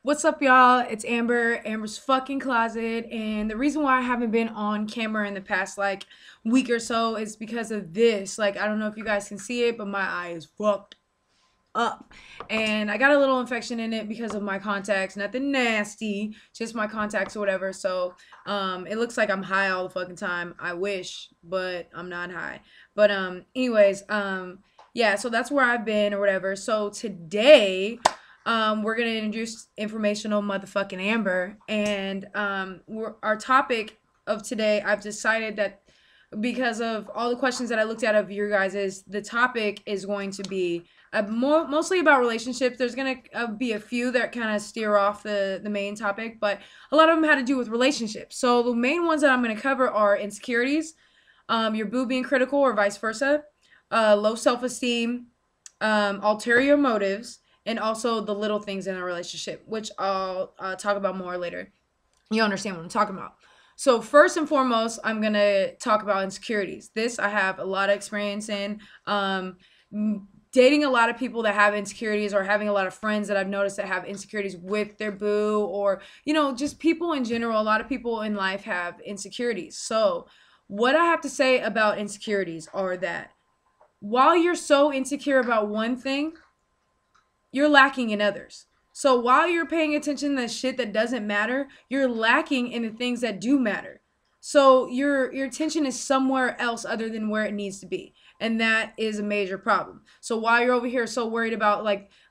What's up, y'all? It's Amber, Amber's fucking closet, and the reason why I haven't been on camera in the past week or so is because of this. I don't know if you guys can see it, but my eye is fucked up, and I got a little infection in it because of my contacts. Nothing nasty, just my contacts or whatever. So, it looks like I'm high all the fucking time. I wish, but I'm not high. But anyways, yeah. So that's where I've been or whatever. So today we're gonna introduce informational motherfucking Amber, and our topic of today. I've decided that because of all the questions that I looked at of your guys's, the topic is going to be mostly about relationships. There's gonna be a few that kind of steer off the main topic, but a lot of them had to do with relationships. So the main ones that I'm gonna cover are insecurities, your boo being critical or vice versa, low self-esteem, ulterior motives, and also the little things in a relationship, which I'll talk about more later. You understand what I'm talking about. So first and foremost, I'm going to talk about insecurities. This I have a lot of experience in. Dating a lot of people that have insecurities, or having a lot of friends that I've noticed that have insecurities with their boo, or, just people in general. A lot of people in life have insecurities. So what I have to say about insecurities are that while you're so insecure about one thing, you're lacking in others. So while you're paying attention to the shit that doesn't matter, you're lacking in the things that do matter. So your attention is somewhere else other than where it needs to be. And that is a major problem. So while you're over here so worried about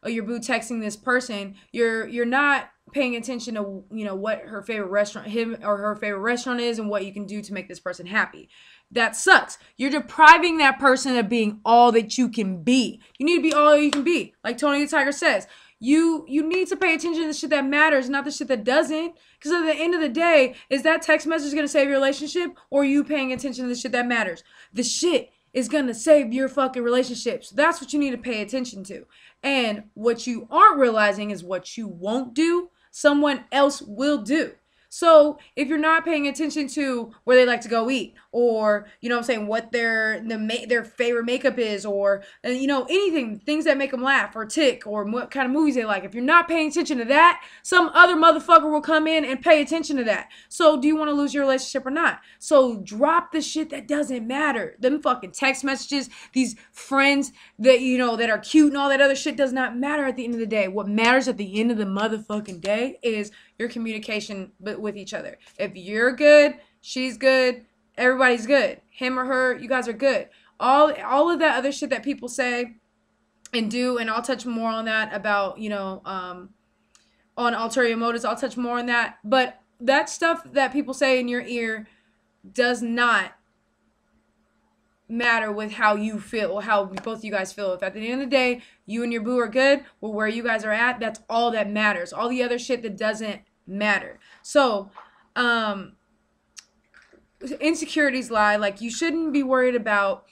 your boo texting this person, you're not paying attention to what her favorite restaurant, him or her favorite restaurant is, and what you can do to make this person happy. That sucks. You're depriving that person of being all that you can be. You need to be all you can be. Like Tony the Tiger says, you need to pay attention to the shit that matters, not the shit that doesn't. Because at the end of the day, is that text message going to save your relationship, or are you paying attention to the shit that matters? The shit is going to save your fucking relationship. So that's what you need to pay attention to. And what you aren't realizing is what you won't do, someone else will do. So if you're not paying attention to where they like to go eat, or, what their favorite makeup is, or, anything, things that make them laugh or tick, or what kind of movies they like. If you're not paying attention to that, some other motherfucker will come in and pay attention to that. So do you want to lose your relationship or not? So drop the shit that doesn't matter. Them fucking text messages, these friends that, that are cute and all that other shit does not matter at the end of the day. What matters at the end of the motherfucking day is your communication with each other. If you're good, she's good, everybody's good. Him or her, you guys are good. All of that other shit that people say and do, and I'll touch more on that about, on ulterior motives. I'll touch more on that. But that stuff that people say in your ear does not matter with how you feel, or how both of you guys feel. If at the end of the day you and your boo are good, well, where you guys are at, that's all that matters. All the other shit that doesn't matter. So insecurities lie. You shouldn't be worried about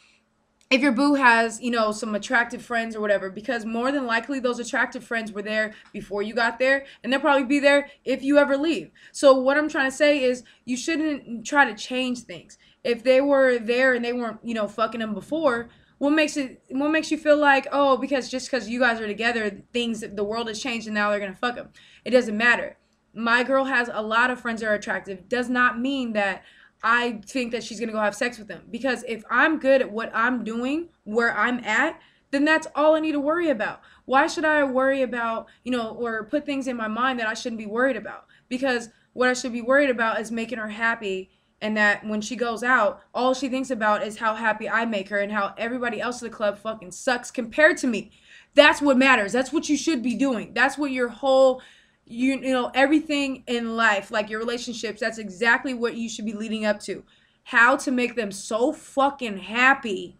if your boo has, some attractive friends or whatever, because more than likely those attractive friends were there before you got there, and they'll probably be there if you ever leave. So what I'm trying to say is you shouldn't try to change things. If they were there and they weren't, fucking them before, what makes you feel like, oh, because you guys are together, the world has changed and now they're gonna fuck them? It doesn't matter. My girl has a lot of friends that are attractive. Does not mean that I think that she's gonna go have sex with them. Because if I'm good at what I'm doing, where I'm at, then that's all I need to worry about. Why should I worry about, or put things in my mind that I shouldn't be worried about? Because what I should be worried about is making her happy, and that when she goes out, all she thinks about is how happy I make her and how everybody else in the club fucking sucks compared to me. That's what matters. That's what you should be doing. That's what your whole, everything in life, like your relationships, that's exactly what you should be leading up to. How to make them so fucking happy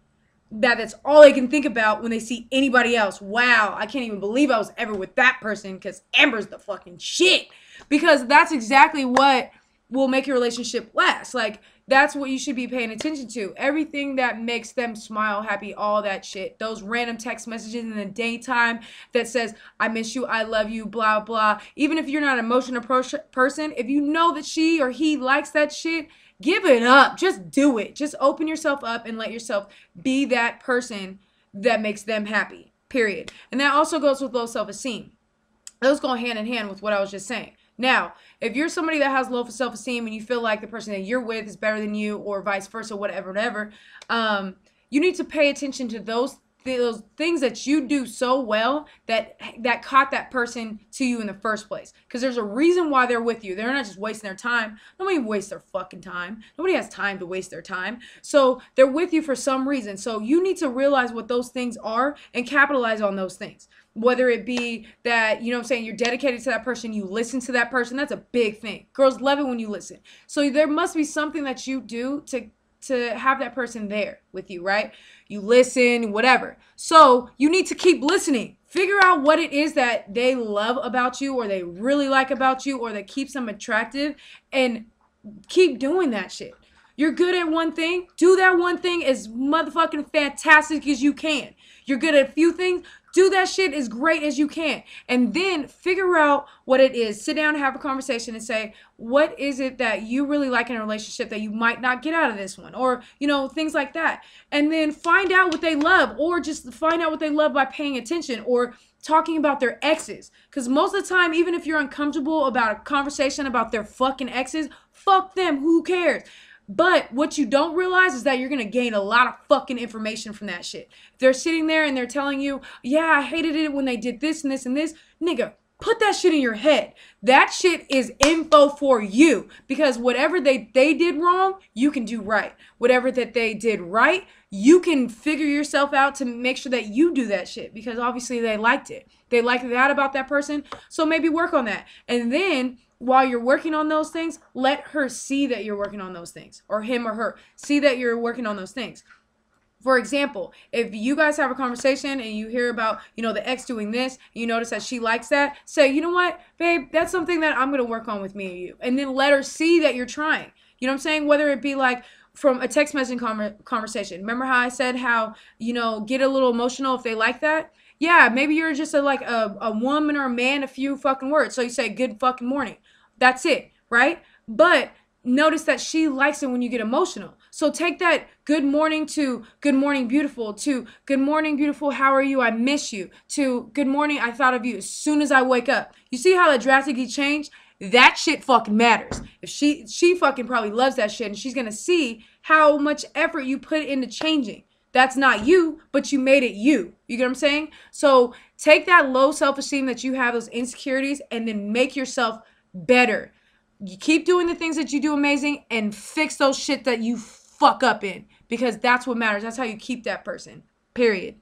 that that's all they can think about when they see anybody else. Wow, I can't even believe I was ever with that person, because Amber's the fucking shit. Because that's exactly what will make your relationship last. That's what you should be paying attention to. Everything that makes them smile, happy, all that shit. Those random text messages in the daytime that says, I miss you, I love you, blah, blah. Even if you're not an emotional person, if you know that she or he likes that shit, give it up. Just do it. Just open yourself up and let yourself be that person that makes them happy, period. And that also goes with low self-esteem. Those go hand in hand with what I was just saying. Now, if you're somebody that has low self-esteem and you feel like the person that you're with is better than you, or vice versa, whatever, you need to pay attention to those things that you do so well that caught that person to you in the first place. Because there's a reason why they're with you. They're not just wasting their time. Nobody wastes their fucking time. Nobody has time to waste their time. So they're with you for some reason. So you need to realize what those things are and capitalize on those things. Whether it be that, you know what I'm saying, you're dedicated to that person, you listen to that person. That's a big thing. Girls love it when you listen. So there must be something that you do to have that person there with you, right? You listen, whatever. So you need to keep listening. Figure out what it is that they love about you, or they really like about you, or that keeps them attractive, and keep doing that shit. You're good at one thing. Do that one thing as motherfucking fantastic as you can. You're good at a few things. Do that shit as great as you can. And then figure out what it is. Sit down and have a conversation and say, what is it that you really like in a relationship that you might not get out of this one? Or, you know, things like that. And then find out what they love, or just find out what they love by paying attention or talking about their exes. Because most of the time, even if you're uncomfortable about a conversation about their fucking exes, fuck them. Who cares? But what you don't realize is that you're going to gain a lot of fucking information from that shit. If they're sitting there and they're telling you, yeah, I hated it when they did this and this and this, nigga, put that shit in your head. That shit is info for you, because whatever they did wrong, you can do right. Whatever that they did right, you can figure yourself out to make sure that you do that shit, because obviously they liked it. They liked that about that person, so maybe work on that. And then while you're working on those things, let her see that you're working on those things, or him or her see that you're working on those things. For example, if you guys have a conversation and you hear about, you know, the ex doing this, you notice that she likes that, say, you know what, babe, that's something that I'm going to work on with me and you. And then let her see that you're trying. You know what I'm saying? Whether it be like from a text messaging conversation. Remember how I said how, you know, get a little emotional if they like that? Yeah, maybe you're just a woman or a man, a few fucking words. So you say good fucking morning. That's it, right? But notice that she likes it when you get emotional. So take that good morning to good morning beautiful, to good morning beautiful, how are you, I miss you, to good morning, I thought of you as soon as I wake up. You see how that drastically changed? That shit fucking matters. If she fucking probably loves that shit, and she's gonna see how much effort you put into changing. That's not you, but you made it you. You get what I'm saying? So take that low self-esteem that you have, those insecurities, and then make yourself better. You keep doing the things that you do amazing, and fix those shit that you fuck up in, because that's what matters. That's how you keep that person, period.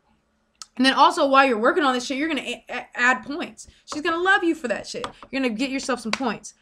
And then also, while you're working on this shit, you're going to add points. She's going to love you for that shit. You're going to get yourself some points.